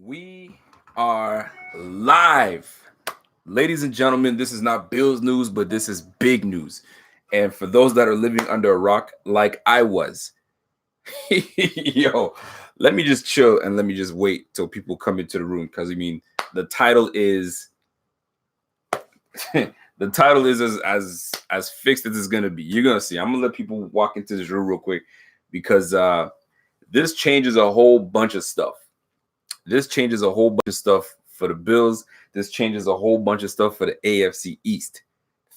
We are live. Ladies and gentlemen, this is not Bills news, but this is big news. And for those that are living under a rock like I was, yo, let me just chill and let me just wait till people come into the room. Because the title is the title is as fixed as it's gonna be. You're gonna see. I'm gonna let people walk into this room real quick because this changes a whole bunch of stuff. This changes a whole bunch of stuff for the Bills. This changes a whole bunch of stuff for the AFC East.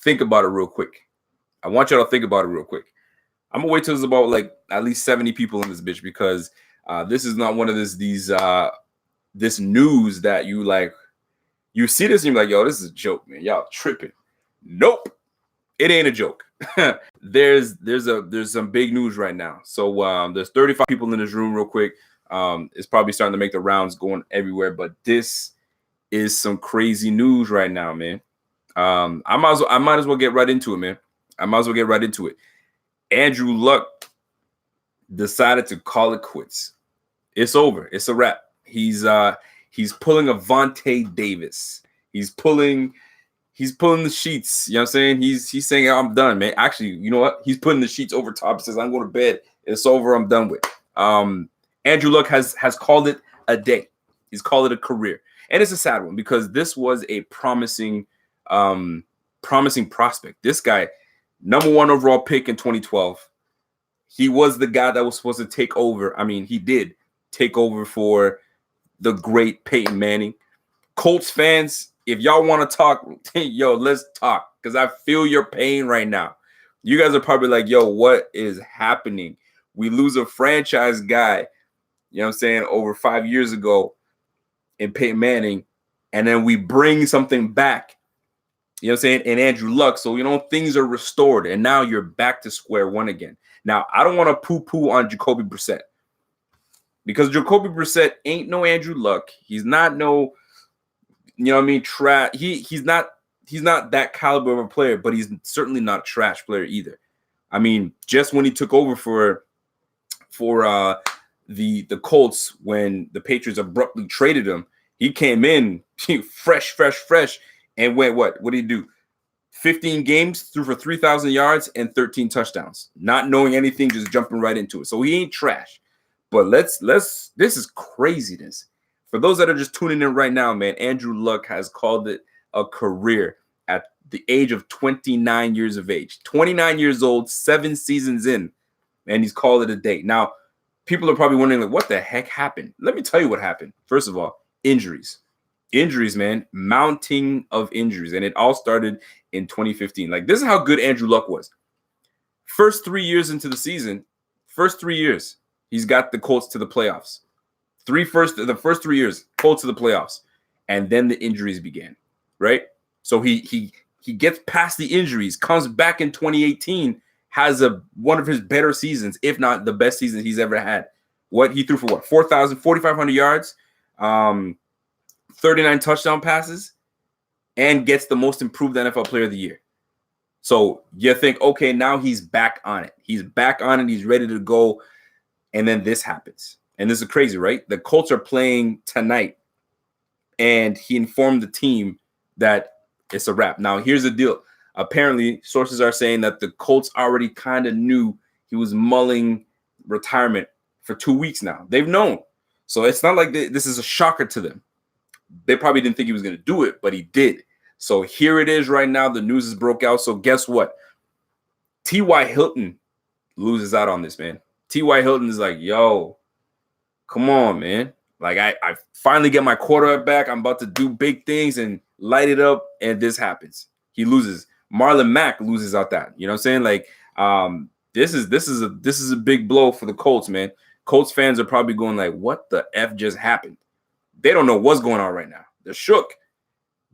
Think about it real quick. I want y'all to think about it real quick. I'm gonna wait till there's about like at least 70 people in this bitch because this is not one of this news that you see this and you're like, yo, this is a joke, man. Y'all tripping. Nope, it ain't a joke. there's some big news right now. So there's 35 people in this room real quick. It's probably starting to make the rounds going everywhere, but this is some crazy news right now, man. I might as well get right into it, man. Andrew Luck decided to call it quits. It's over. It's a wrap. He's pulling a Vontae Davis. He's pulling the sheets. You know what I'm saying? He's saying, I'm done, man. Actually, you know what? He's putting the sheets over top. He says, I'm going to bed. It's over. I'm done with. Andrew Luck has called it a day. He's called it a career. And it's a sad one because this was a promising prospect. This guy, number 1 overall pick in 2012. He was the guy that was supposed to take over. I mean, he did take over for the great Peyton Manning. Colts fans, if y'all want to talk, yo, let's talk because I feel your pain right now. You guys are probably like, yo, what is happening? We lose a franchise guy, you know what I'm saying, over 5 years ago in Peyton Manning, and then we bring something back, you know what I'm saying, in Andrew Luck. So, things are restored, and now you're back to square one again. Now, I don't want to poo-poo on Jacoby Brissett because Jacoby Brissett ain't no Andrew Luck. He's not no, trash. He's not that caliber of a player, but he's certainly not a trash player either. I mean, just when he took over for the Colts when the Patriots abruptly traded him, he came in fresh, and went what did he do? 15 games, threw for 3,000 yards and 13 touchdowns, not knowing anything, just jumping right into it. So he ain't trash. But this is craziness. For those that are just tuning in right now, man, Andrew Luck has called it a career at the age of 29 years of age. 29 years old, 7 seasons in, and he's called it a day. Now, people are probably wondering, like, what the heck happened? Let me tell you what happened. First of all, injuries. Injuries, man. Mounting of injuries. And it all started in 2015. Like, this is how good Andrew Luck was. First 3 years into the season, he's got the Colts to the playoffs. The first 3 years, Colts to the playoffs. And then the injuries began, right? So he gets past the injuries, comes back in 2018, has one of his better seasons, if not the best season he's ever had. He threw for 4,500 yards, 39 touchdown passes, and gets the most improved NFL player of the year. So you think, okay, now he's back on it. He's ready to go. And then this happens. And this is crazy, right? The Colts are playing tonight. And he informed the team that it's a wrap. Now, here's the deal. Apparently, sources are saying that the Colts already kind of knew he was mulling retirement for 2 weeks now. They've known. So it's not like this is a shocker to them. They probably didn't think he was going to do it, but he did. So here it is right now. The news is broke out. So guess what? T.Y. Hilton loses out on this, man. T.Y. Hilton is like, yo, come on, man. Like, I finally get my quarterback back. I'm about to do big things and light it up, and this happens. He loses. Marlon Mack loses out that. You know what I'm saying? Like, this is a big blow for the Colts, man. Colts fans are probably going like, what the F just happened? They don't know what's going on right now. They're shook.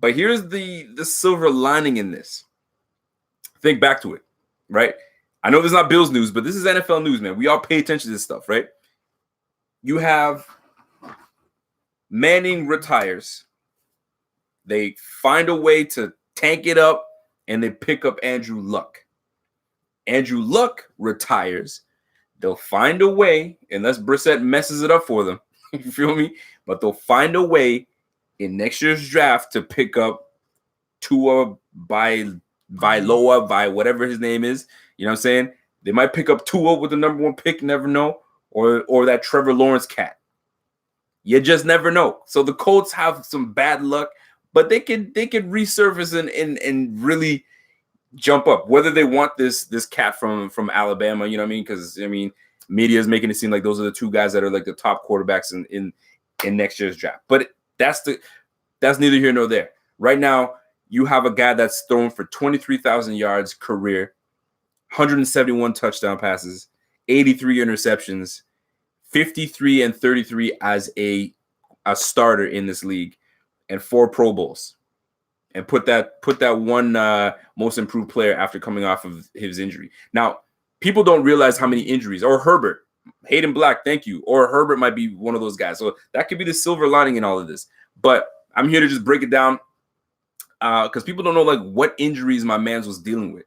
But here's the silver lining in this. Think back to it, right? I know this is not Bills news, but this is NFL news, man. We all pay attention to this stuff, right? You have Manning retires. They find a way to tank it up, and they pick up Andrew Luck. Andrew Luck retires. They'll find a way, unless Brissett messes it up for them. You feel me? But they'll find a way in next year's draft to pick up Tua by whatever his name is. You know what I'm saying? They might pick up Tua with the number 1 pick, never know, or that Trevor Lawrence cat. You just never know. So the Colts have some bad luck, but they could resurface and really jump up. Whether they want this cat from Alabama, you know what I mean? Because media is making it seem like those are the 2 guys that are like the top quarterbacks in next year's draft. But that's neither here nor there. Right now, you have a guy that's thrown for 23,000 yards career, 171 touchdown passes, 83 interceptions, 53 and 33 as a starter in this league, and 4 Pro Bowls. And put that one most improved player after coming off of his injury. Now, people don't realize how many injuries. Or Herbert, Hayden Black, thank you. Or Herbert might be one of those guys. So that could be the silver lining in all of this. But I'm here to just break it down because people don't know like what injuries my man's was dealing with.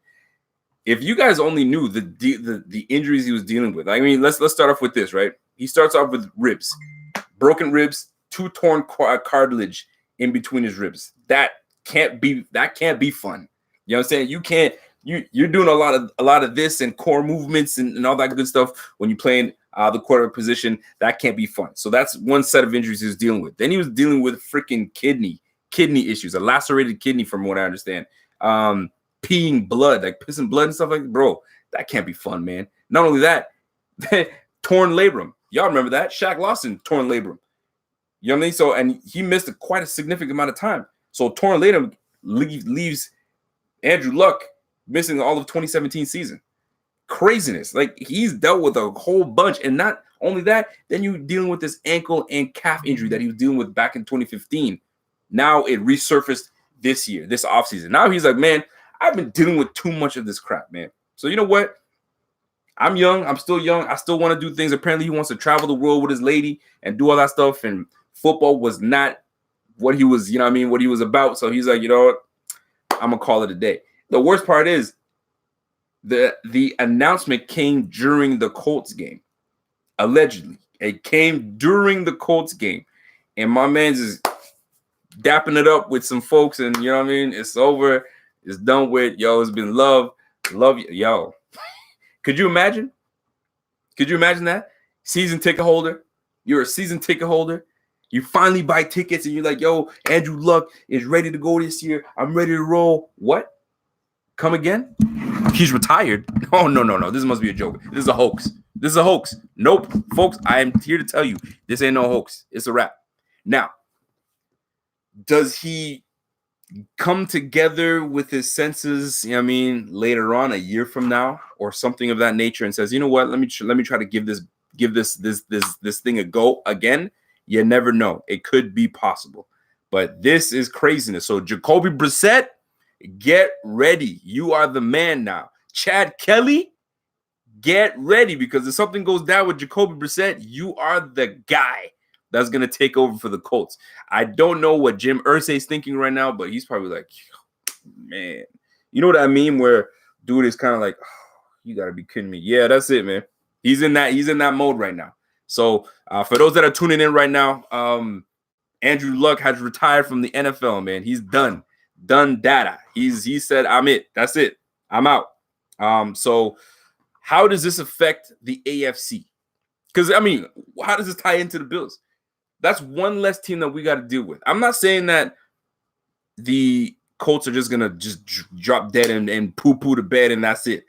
If you guys only knew the injuries he was dealing with, let's start off with this, right? He starts off with ribs, broken ribs, 2 torn cartilage in between his ribs. That can't be fun. You know what I'm saying? You're doing a lot of this and core movements and all that good stuff when you're playing the quarterback position. That can't be fun. So that's one set of injuries he was dealing with. Then he was dealing with freaking kidney issues, a lacerated kidney from what I understand. Peeing blood, like pissing blood and stuff like that. Bro, that can't be fun, man. Not only that, torn labrum. Y'all remember that? Shaq Lawson, torn labrum. You know what I mean? So, and he missed quite a significant amount of time. So torn labrum leaves Andrew Luck missing all of 2017 season. Craziness. Like he's dealt with a whole bunch. And not only that, then you're dealing with this ankle and calf injury that he was dealing with back in 2015. Now it resurfaced this year, this offseason. Now he's like, man, I've been dealing with too much of this crap, man. So you know what? I'm young. I'm still young. I still want to do things. Apparently he wants to travel the world with his lady and do all that stuff. And football was not what he was, what he was about. So he's like, you know what? I'm going to call it a day. The worst part is the announcement came during the Colts game. Allegedly. It came during the Colts game. And my man's is dapping it up with some folks. And you know what I mean? It's over. It's done with. Yo, it's been love. Love you. Yo. Could you imagine? Could you imagine that? Season ticket holder. You're a season ticket holder. You finally buy tickets and you're like, yo, Andrew Luck is ready to go this year. I'm ready to roll. What? Come again? He's retired. Oh, no. This must be a joke. This is a hoax. This is a hoax. Nope. Folks, I am here to tell you this ain't no hoax. It's a wrap. Now, does he come together with his senses, later on, a year from now or something of that nature and says, you know what, let me try to give this thing a go again? You never know. It could be possible. But this is craziness. So Jacoby Brissett, get ready. You are the man now. Chad Kelly, get ready, because if something goes down with Jacoby Brissett, you are the guy that's going to take over for the Colts. I don't know what Jim Irsay is thinking right now, but he's probably like, man. You know what I mean? Where dude is kind of like, oh, you got to be kidding me. Yeah, that's it, man. He's in that mode right now. So for those that are tuning in right now, Andrew Luck has retired from the NFL, man. He's done data. He said, I'm it. That's it. I'm out. So how does this affect the AFC? Because, how does this tie into the Bills? That's one less team that we got to deal with. I'm not saying that the Colts are just going to just drop dead and poo-poo to bed and that's it.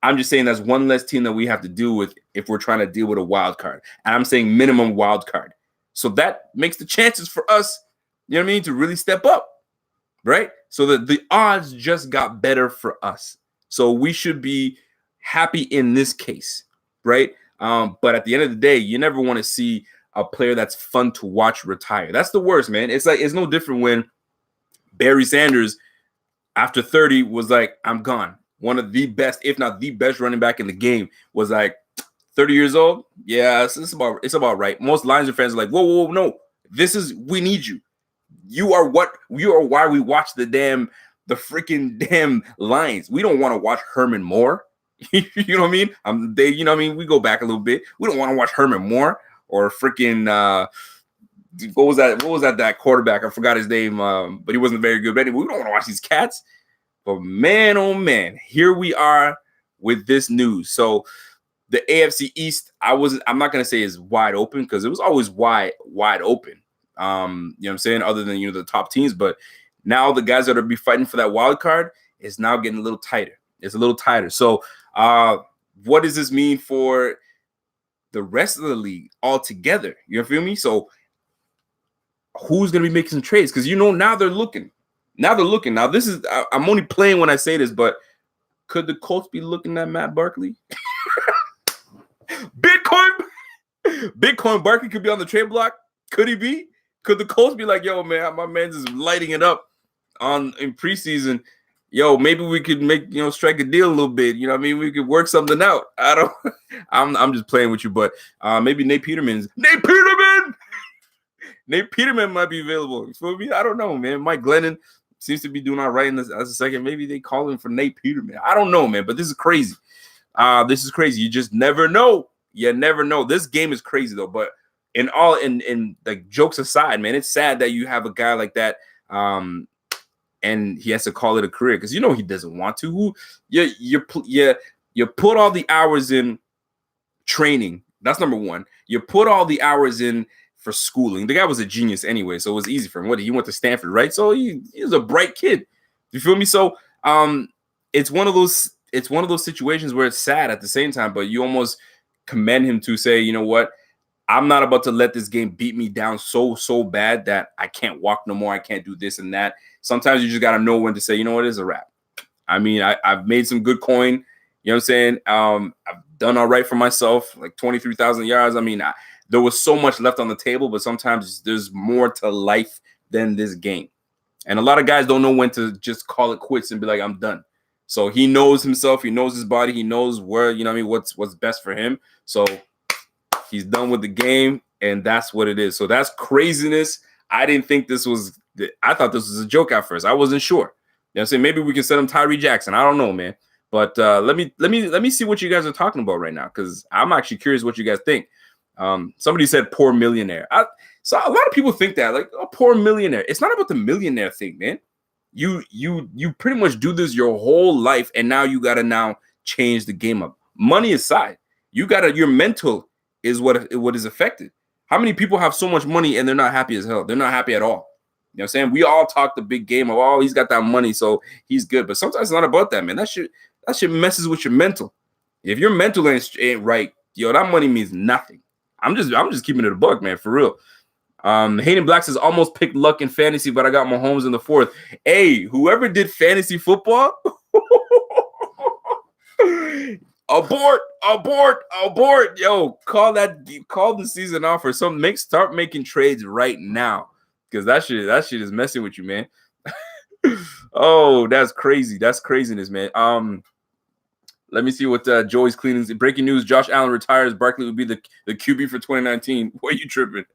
I'm just saying that's one less team that we have to deal with if we're trying to deal with a wild card. And I'm saying minimum wild card. So that makes the chances for us, to really step up, right? So that the odds just got better for us. So we should be happy in this case, right? But at the end of the day, you never want to see a player that's fun to watch retire. That's the worst, man. It's no different when Barry Sanders, after 30, was like, I'm gone. One of the best, if not the best running back in the game, was like 30 years old. Yeah, it's about right. Most Lions fans are like, whoa, no. We need you. You are why we watch the freaking damn Lions. We don't want to watch Herman Moore. You know what I mean? We go back a little bit. We don't want to watch Herman Moore or freaking what was that? That quarterback? I forgot his name, but he wasn't very good. But anyway, we don't want to watch these cats. But man, oh man, here we are with this news. So the AFC East, I'm not gonna say is wide open because it was always wide open. You know what I'm saying? Other than the top teams, but now the guys that are be fighting for that wild card is now getting a little tighter. It's a little tighter. So what does this mean for the rest of the league altogether? You feel me? So who's gonna be making some trades? Because now they're looking. Now this is I'm only playing when I say this, but could the Colts be looking at Matt Barkley? Bitcoin Barkley could be on the trade block. Could he be? Could the Colts be like, yo, man, my man's is lighting it up in preseason? Yo, maybe we could make strike a deal a little bit. You know what I mean? We could work something out. I'm just playing with you, but maybe Nate Peterman might be available. You feel me? I don't know, man. Mike Glennon seems to be doing all right as a second. Maybe they call him for Nate Peterman. I don't know, man, but this is crazy. You just never know. You never know. This game is crazy though. But in like jokes aside, man, it's sad that you have a guy like that, and he has to call it a career because he doesn't want to. You put all the hours in training. That's number one. You put all the hours in for schooling. The guy was a genius anyway, so it was easy for him. He went to Stanford, right? So he was a bright kid. You feel me? So it's one of those situations where it's sad at the same time, but you almost commend him to say, you know what? I'm not about to let this game beat me down so bad that I can't walk no more. I can't do this and that. Sometimes you just got to know when to say, you know what, it's a wrap. I mean, I've made some good coin. You know what I'm saying? I've done all right for myself, like 23,000 yards. I mean, there was so much left on the table, but sometimes there's more to life than this game. And a lot of guys don't know when to just call it quits and be like, I'm done. So he knows himself. He knows his body. He knows where, what's best for him. So he's done with the game, and that's what it is. So that's craziness. I didn't think I thought this was a joke at first. I wasn't sure. You know what I'm saying? Maybe we can send him Tyree Jackson. I don't know, man. But let me see what you guys are talking about right now, because I'm actually curious what you guys think. Somebody said poor millionaire. So a lot of people think that, like, a poor millionaire. It's not about the millionaire thing, man. You pretty much do this your whole life, and now you got to change the game up. Money aside, your mental is what is affected. How many people have so much money and they're not happy as hell? They're not happy at all. You know what I'm saying? We all talk the big game of, oh, he's got that money, so he's good. But sometimes it's not about that, man. That shit messes with your mental. If your mental ain't right, that money means nothing. I'm just keeping it a buck, man, for real. Hayden Black says, almost picked luck in fantasy, but I got Mahomes in the fourth. Hey, whoever did fantasy football, abort. Yo, call the season off or something. Start making trades right now, because that shit is messing with you, man. Oh, that's crazy. That's craziness, man. Let me see what Joey's cleaning. Breaking news: Josh Allen retires. Barkley will be the QB for 2019. Boy, you tripping?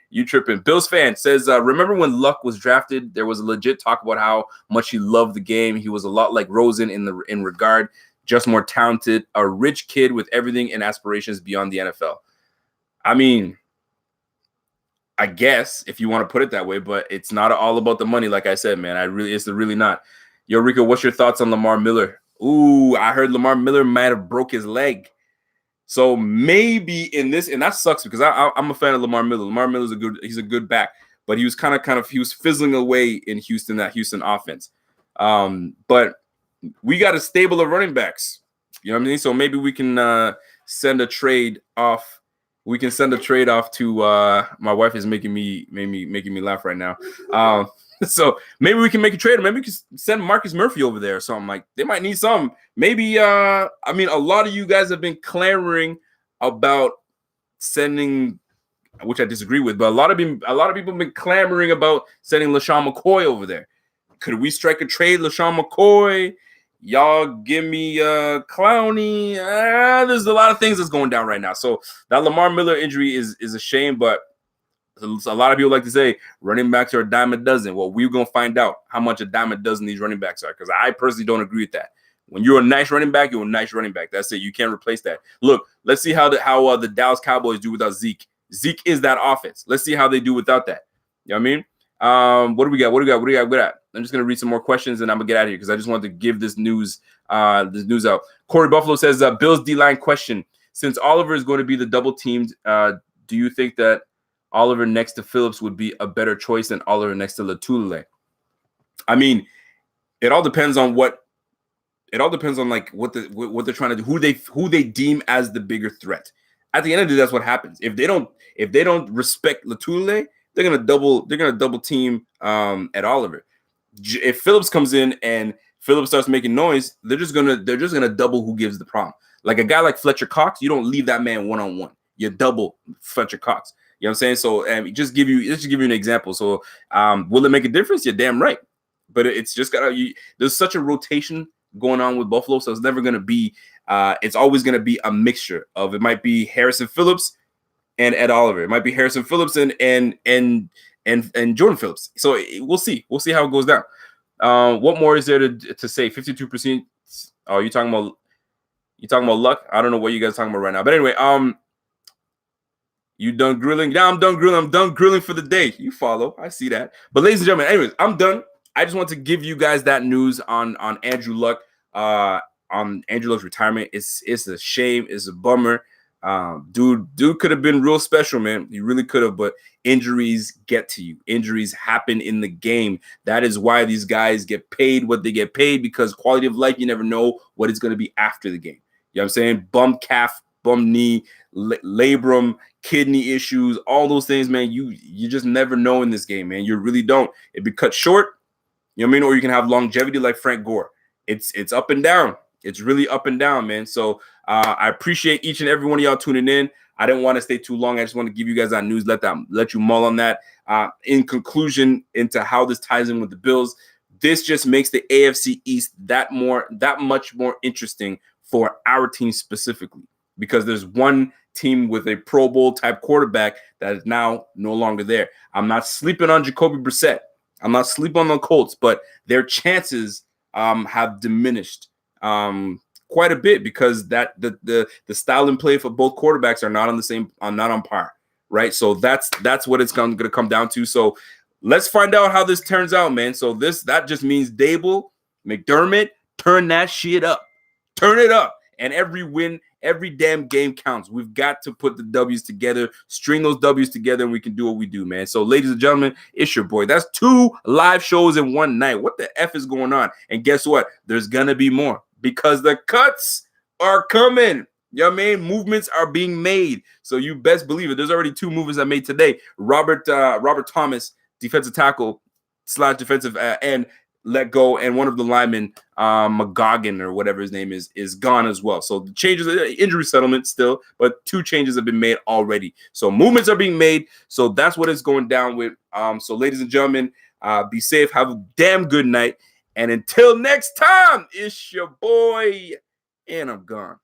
You tripping? Bills fan says, remember when Luck was drafted? There was a legit talk about how much he loved the game. He was a lot like Rosen in regard, just more talented, a rich kid with everything and aspirations beyond the NFL. I mean, I guess if you want to put it that way, but it's not all about the money, like I said, man. It's really not. Yo, Rico, what's your thoughts on Lamar Miller? Ooh, I heard Lamar Miller might have broke his leg. So maybe in this, and that sucks because I'm a fan of Lamar Miller. Lamar Miller's he's a good back, but he was kind of he was fizzling away in Houston, that Houston offense. But we got a stable of running backs. You know what I mean? So maybe we can send a trade off. We can send a trade off to my wife is making me laugh right now. So maybe we can make a trade. Maybe we can send Marcus Murphy over there or something. Like, they might need some. Maybe I mean, a lot of you guys have been clamoring about sending, which I disagree with, but a lot of people have been clamoring about sending LaShawn McCoy over there. Could we strike a trade, LaShawn McCoy? Y'all give me Clowney. There's a lot of things that's going down right now. So that Lamar Miller injury is a shame, but a lot of people like to say running backs are a dime a dozen. Well, we're going to find out how much a dime a dozen these running backs are, because I personally don't agree with that. When you're a nice running back, you're a nice running back. That's it. You can't replace that. Look, let's see how the Dallas Cowboys do without Zeke. Zeke is that offense. Let's see how they do without that. You know what I mean? What do we got? I'm just gonna read some more questions and I'm gonna get out of here because I just wanted to give this news out. Corey Buffalo says, Bills D-line question. Since Oliver is going to be the double teamed, do you think that Oliver next to Phillips would be a better choice than Oliver next to Latulele? I mean, it all depends on like what they're trying to do, who they deem as the bigger threat. At the end of the day, that's what happens. If they don't respect Latulele, they're gonna double team at Oliver. If Phillips comes in and Phillips starts making noise, they're just gonna double who gives the problem. Like a guy like Fletcher Cox, you don't leave that man one-on-one. You double Fletcher Cox. You know what I'm saying? So just give you an example. So will it make a difference? You're damn right. But it's just there's such a rotation going on with Buffalo, so it's never gonna be. It's always gonna be a mixture of. It might be Harrison Phillips and Ed Oliver. It might be Harrison Phillips and Jordan Phillips. So we'll see. We'll see how it goes down. What more is there to say? 52%. Oh, you talking about luck? I don't know what you guys are talking about right now. But anyway, you done grilling? Yeah, I'm done grilling. I'm done grilling for the day. You follow. I see that. But ladies and gentlemen, anyways, I'm done. I just want to give you guys that news on Andrew Luck. On Andrew Luck's retirement. It's a shame. It's a bummer. Dude could have been real special, man. He really could have, but injuries get to you. Injuries happen in the game. That is why these guys get paid what they get paid, because quality of life, you never know what it's going to be after the game. You know what I'm saying? Bum calf, bum knee, labrum, kidney issues, all those things, man. You just never know in this game, man. You really don't. It'd be cut short, you know what I mean? Or you can have longevity like Frank Gore. It's up and down. It's really up and down, man. So I appreciate each and every one of y'all tuning in. I didn't want to stay too long. I just want to give you guys that news, let you mull on that. In conclusion, into how this ties in with the Bills, this just makes the AFC East that much more interesting for our team specifically, because there's one team with a Pro Bowl type quarterback that is now no longer there. I'm not sleeping on Jacoby Brissett. I'm not sleeping on the Colts, but their chances have diminished quite a bit, because that the style and play for both quarterbacks are not on par, right? So that's what it's going to come down to. So let's find out how this turns out, man. So that just means Dable, McDermott, turn that shit up, turn it up, and every win, every damn game counts. We've got to put the W's together, string those W's together, and we can do what we do, man. So, ladies and gentlemen, it's your boy. That's 2 live shows in one night. What the F is going on? And guess what? There's gonna be more, because the cuts are coming. You know what I mean? Movements are being made. So you best believe it. There's already 2 movements I made today. Robert Thomas, defensive tackle / defensive end, let go, and one of the linemen, McGoggin or whatever his name is gone as well. So the changes, injury settlement still, but 2 changes have been made already. So movements are being made. So that's what it's going down with. So ladies and gentlemen, be safe. Have a damn good night. And until next time, it's your boy, and I'm gone.